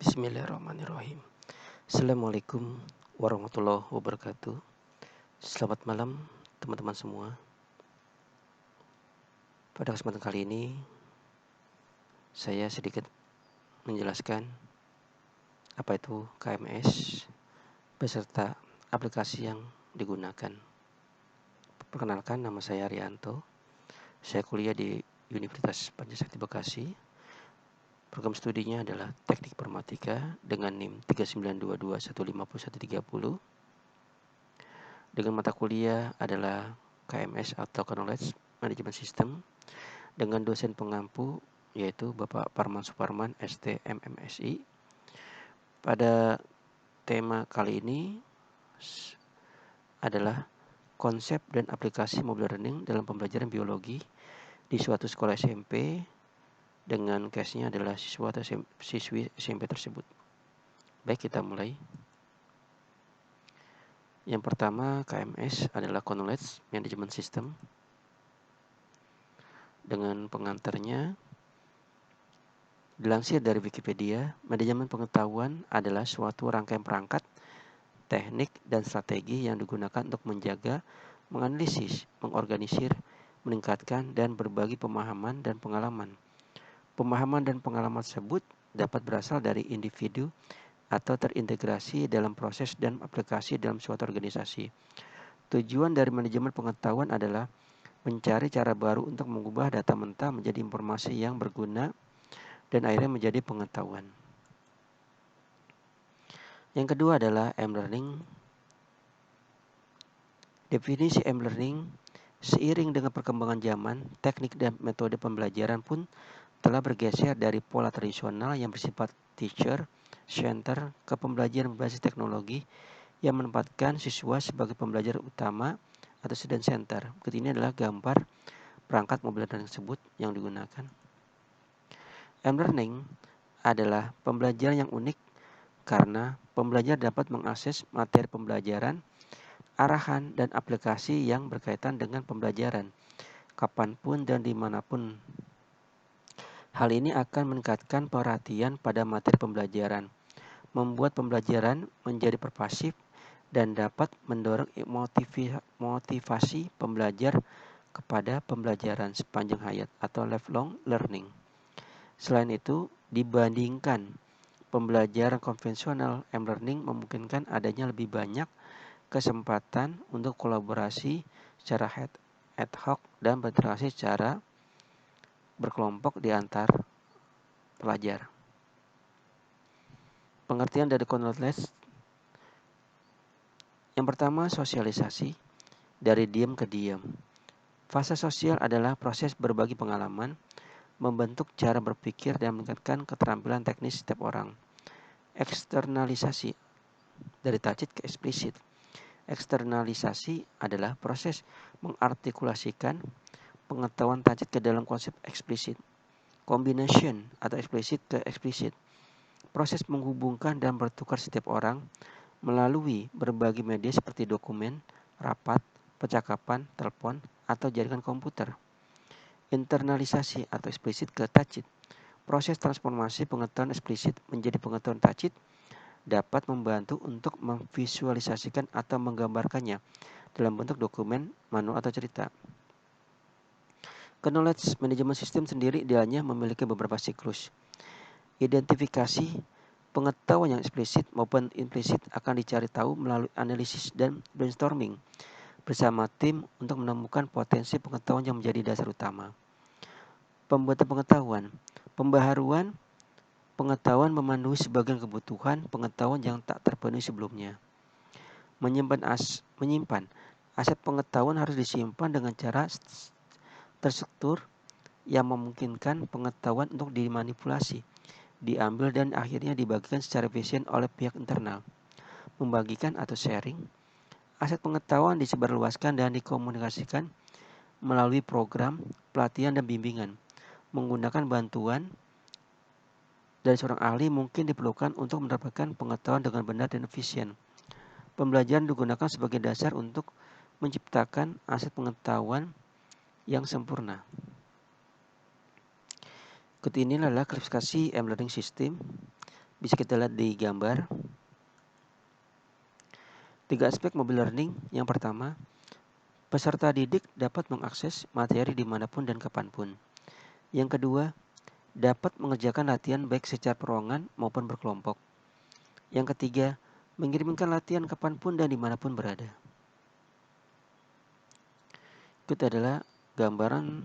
Bismillahirrahmanirrahim. Assalamualaikum warahmatullahi wabarakatuh. Selamat malam teman-teman semua. Pada kesempatan kali ini saya sedikit menjelaskan apa itu KMS beserta aplikasi yang digunakan. Perkenalkan, nama saya Arianto. Saya kuliah di Universitas Pancasakti Bekasi. Program studinya adalah Teknik Informatika dengan NIM 392215130. Dengan mata kuliah adalah KMS atau Knowledge Management System dengan dosen pengampu yaitu Bapak Parman Suparman ST MMSI. Pada tema kali ini adalah konsep dan aplikasi mobile learning dalam pembelajaran biologi di suatu sekolah SMP dengan case-nya adalah siswa atau siswi SMP tersebut. Baik, kita mulai. Yang pertama, KMS adalah Knowledge Management System. Dengan pengantarnya, dilansir dari Wikipedia, manajemen pengetahuan adalah suatu rangkaian perangkat, teknik, dan strategi yang digunakan untuk menjaga, menganalisis, mengorganisir, meningkatkan, dan berbagi pemahaman dan pengalaman. Pemahaman dan pengalaman tersebut dapat berasal dari individu atau terintegrasi dalam proses dan aplikasi dalam suatu organisasi. Tujuan dari manajemen pengetahuan adalah mencari cara baru untuk mengubah data mentah menjadi informasi yang berguna dan akhirnya menjadi pengetahuan. Yang kedua adalah M-Learning. Definisi M-Learning, seiring dengan perkembangan zaman, teknik dan metode pembelajaran pun telah bergeser dari pola tradisional yang bersifat teacher center ke pembelajaran berbasis teknologi yang menempatkan siswa sebagai pembelajar utama atau student center. Berikut ini adalah gambar perangkat mobile learning tersebut yang digunakan. M-Learning adalah pembelajaran yang unik karena pembelajar dapat mengakses materi pembelajaran, arahan, dan aplikasi yang berkaitan dengan pembelajaran, kapanpun dan dimanapun. Hal ini akan meningkatkan perhatian pada materi pembelajaran, membuat pembelajaran menjadi pervasif, dan dapat mendorong motivasi pembelajar kepada pembelajaran sepanjang hayat atau lifelong learning. Selain itu, dibandingkan pembelajaran konvensional, M-Learning memungkinkan adanya lebih banyak kesempatan untuk kolaborasi secara ad hoc dan berinteraksi secara berkelompok di antar pelajar. Pengertian dari knowledge. Yang pertama, sosialisasi dari diam ke diam. Fase sosial adalah proses berbagi pengalaman, membentuk cara berpikir dan meningkatkan keterampilan teknis setiap orang. Eksternalisasi dari tacit ke eksplisit. Eksternalisasi adalah proses mengartikulasikan pengetahuan tacit ke dalam konsep eksplisit. Combination atau eksplisit ke eksplisit. Proses menghubungkan dan bertukar setiap orang melalui berbagai media seperti dokumen, rapat, percakapan, telepon, atau jaringan komputer. Internalisasi atau eksplisit ke tacit. Proses transformasi pengetahuan eksplisit menjadi pengetahuan tacit dapat membantu untuk memvisualisasikan atau menggambarkannya dalam bentuk dokumen, manual, atau cerita. Knowledge Management System sendiri dianya memiliki beberapa siklus. Identifikasi pengetahuan yang eksplisit maupun implisit akan dicari tahu melalui analisis dan brainstorming bersama tim untuk menemukan potensi pengetahuan yang menjadi dasar utama. Pembuatan pengetahuan, pembaharuan pengetahuan memenuhi sebagian kebutuhan pengetahuan yang tak terpenuhi sebelumnya. Menyimpan aset pengetahuan harus disimpan dengan cara terstruktur yang memungkinkan pengetahuan untuk dimanipulasi, diambil dan akhirnya dibagikan secara efisien oleh pihak internal. Membagikan atau sharing, aset pengetahuan disebarluaskan dan dikomunikasikan melalui program, pelatihan, dan bimbingan. Menggunakan bantuan dari seorang ahli mungkin diperlukan untuk mendapatkan pengetahuan dengan benar dan efisien. Pembelajaran digunakan sebagai dasar untuk menciptakan aset pengetahuan yang sempurna. Berikut ini adalah klasifikasi M-Learning System. bisa kita lihat di gambar. 3 aspek mobile learning. Yang pertama, peserta didik dapat mengakses materi dimanapun dan kapanpun. Yang kedua, dapat mengerjakan latihan baik secara perorangan maupun berkelompok. Yang ketiga, mengirimkan latihan kapanpun dan dimanapun berada. Itu adalah gambaran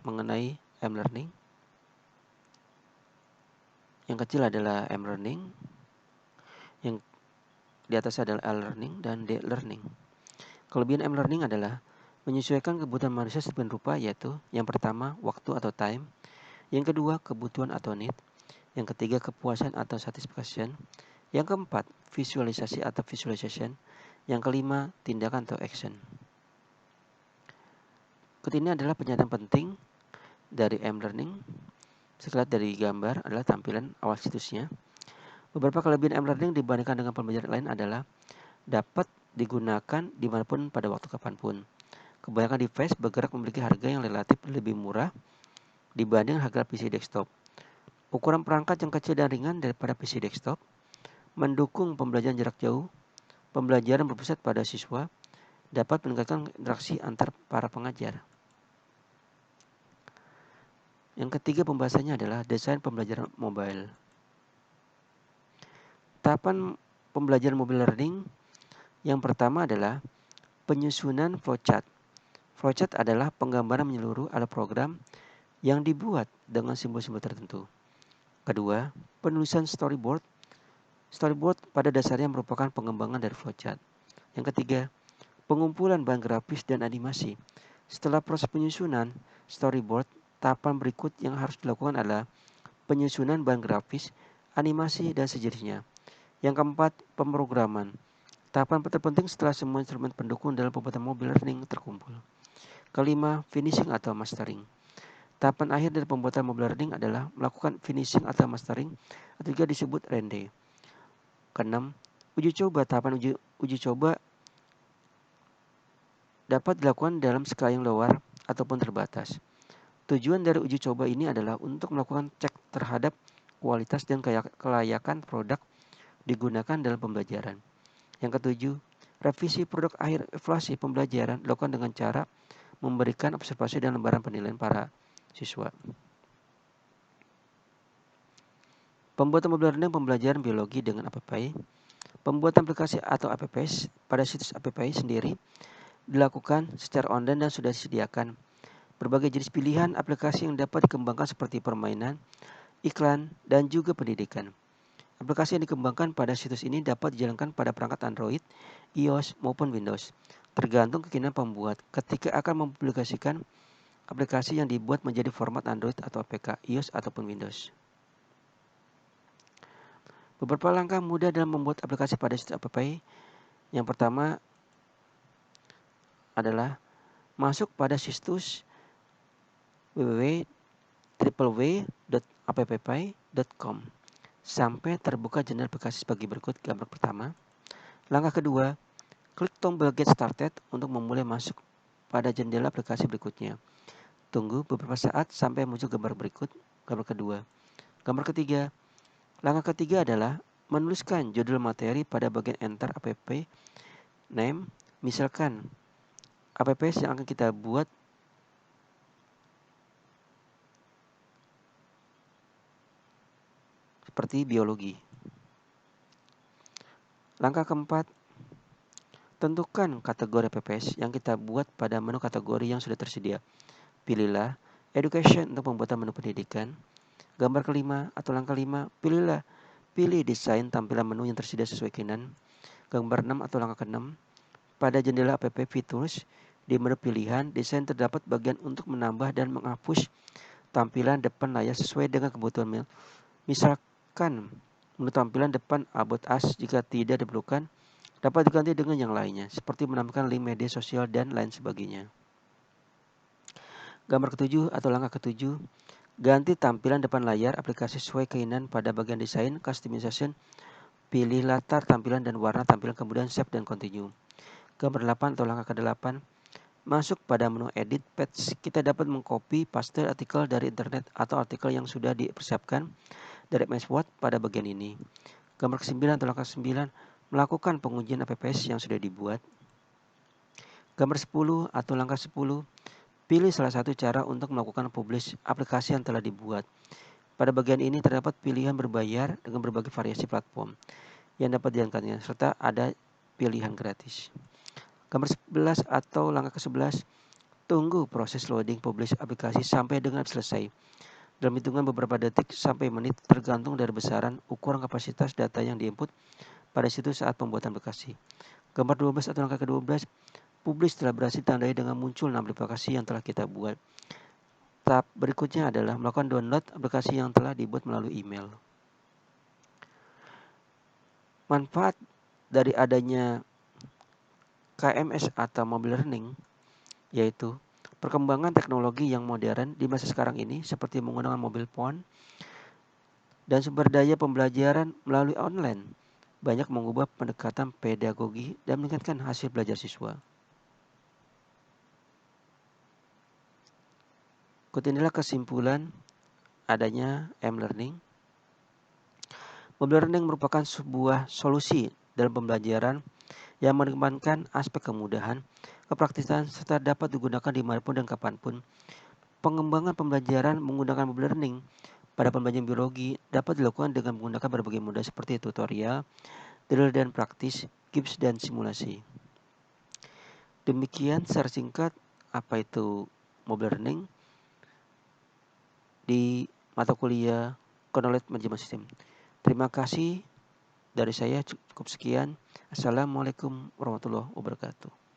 mengenai M-Learning. Yang kecil adalah M-Learning, yang di atas adalah L-Learning dan D-Learning. Kelebihan M-Learning adalah menyesuaikan kebutuhan manusia sedemikian rupa, yaitu yang pertama, waktu atau time. Yang kedua, kebutuhan atau need. Yang ketiga, kepuasan atau satisfaction. Yang keempat, visualisasi atau visualization. Yang kelima, tindakan atau action. Ini adalah pernyataan penting dari M-Learning. Sekilas dari gambar adalah tampilan awal situsnya. Beberapa kelebihan M-Learning dibandingkan dengan pembelajaran lain adalah dapat digunakan dimanapun pada waktu kapanpun. Kebanyakan device bergerak memiliki harga yang relatif lebih murah dibanding harga PC desktop. Ukuran perangkat yang kecil dan ringan daripada PC desktop, mendukung pembelajaran jarak jauh, pembelajaran berpusat pada siswa, dapat meningkatkan interaksi antar para pengajar. Yang ketiga pembahasannya adalah desain pembelajaran mobile. Tahapan pembelajaran mobile learning yang pertama adalah penyusunan flowchart. Flowchart adalah penggambaran menyeluruh alat program yang dibuat dengan simbol-simbol tertentu. Kedua, penulisan storyboard. Storyboard pada dasarnya merupakan pengembangan dari flowchart. Yang ketiga, pengumpulan bahan grafis dan animasi. Setelah proses penyusunan storyboard, tahapan berikut yang harus dilakukan adalah penyusunan bahan grafis, animasi, dan sejenisnya. Yang keempat, pemrograman. Tahapan terpenting setelah semua instrumen pendukung dalam pembuatan mobile learning terkumpul. Kelima, finishing atau mastering. Tahapan akhir dari pembuatan mobile learning adalah melakukan finishing atau mastering, atau juga disebut render. Keenam, uji coba. Tahapan uji coba dapat dilakukan dalam skala yang luar ataupun terbatas. Tujuan dari uji coba ini adalah untuk melakukan cek terhadap kualitas dan kelayakan produk digunakan dalam pembelajaran. Yang ketujuh, revisi produk akhir evaluasi pembelajaran dilakukan dengan cara memberikan observasi dan lembaran penilaian para siswa. Pembuatan mobile learning pembelajaran biologi dengan AppPy. Pembuatan aplikasi atau apps pada situs AppPy sendiri dilakukan secara online dan sudah disediakan berbagai jenis pilihan aplikasi yang dapat dikembangkan seperti permainan, iklan, dan juga pendidikan. Aplikasi yang dikembangkan pada situs ini dapat dijalankan pada perangkat Android, iOS, maupun Windows, tergantung keinginan pembuat ketika akan mempublikasikan aplikasi yang dibuat menjadi format Android atau APK, iOS, ataupun Windows. Beberapa langkah mudah dalam membuat aplikasi pada situs AppPy. Yang pertama adalah masuk pada situs www.appy.com sampai terbuka jendela aplikasi sebagai berikut. Gambar pertama. Langkah kedua, klik tombol Get Started untuk memulai masuk pada jendela aplikasi berikutnya. Tunggu beberapa saat sampai muncul gambar berikut. Gambar kedua. Gambar ketiga. Langkah ketiga adalah menuliskan judul materi pada bagian Enter app name. Misalkan apps yang akan kita buat seperti biologi. Langkah keempat, tentukan kategori apps yang kita buat pada menu kategori yang sudah tersedia. Pilihlah Education untuk pembuatan menu pendidikan. Gambar kelima atau langkah 5, pilih desain tampilan menu yang tersedia sesuai keinginan. Gambar 6 atau langkah ke-6, pada jendela app Features di menu pilihan desain terdapat bagian untuk menambah dan menghapus tampilan depan layar sesuai dengan kebutuhan. Misalkan menu tampilan depan About Us jika tidak diperlukan dapat diganti dengan yang lainnya, seperti menambahkan link media sosial dan lain sebagainya. Gambar ke-7 atau langkah ke-7, ganti tampilan depan layar aplikasi sesuai keinginan pada bagian desain, customization, pilih latar tampilan dan warna tampilan, kemudian save dan continue. Gambar 8 atau langkah ke-8, masuk pada menu edit page, kita dapat mengcopy paste artikel dari internet atau artikel yang sudah dipersiapkan dari MS Word pada bagian ini. Gambar ke-9 atau langkah 9, melakukan pengujian APPS yang sudah dibuat. Gambar 10 atau langkah 10, pilih salah satu cara untuk melakukan publish aplikasi yang telah dibuat. Pada bagian ini terdapat pilihan berbayar dengan berbagai variasi platform yang dapat diangkatnya, serta ada pilihan gratis. Gambar 11 atau langkah ke-11, tunggu proses loading publish aplikasi sampai dengan selesai. Dalam hitungan beberapa detik sampai menit tergantung dari besaran ukuran kapasitas data yang diinput pada situs saat pembuatan aplikasi. Gambar 12 atau langkah ke-12, publish telah berhasil ditandai dengan muncul 6 aplikasi yang telah kita buat. Tahap berikutnya adalah melakukan download aplikasi yang telah dibuat melalui email. Manfaat dari adanya KMS atau mobile learning yaitu perkembangan teknologi yang modern di masa sekarang ini seperti menggunakan mobile phone dan sumber daya pembelajaran melalui online banyak mengubah pendekatan pedagogi dan meningkatkan hasil belajar siswa. Inilah kesimpulan adanya m-learning. Mobile learning merupakan sebuah solusi dalam pembelajaran yang mengedepankan aspek kemudahan, kepraktisan, serta dapat digunakan dimanapun dan kapanpun. Pengembangan pembelajaran menggunakan mobile learning pada pembelajaran biologi dapat dilakukan dengan menggunakan berbagai modal seperti tutorial, drill dan praktis, gips dan simulasi. Demikian secara singkat apa itu mobile learning di mata kuliah Knowledge Management System. Terima kasih dari saya, cukup sekian. Assalamualaikum warahmatullahi wabarakatuh.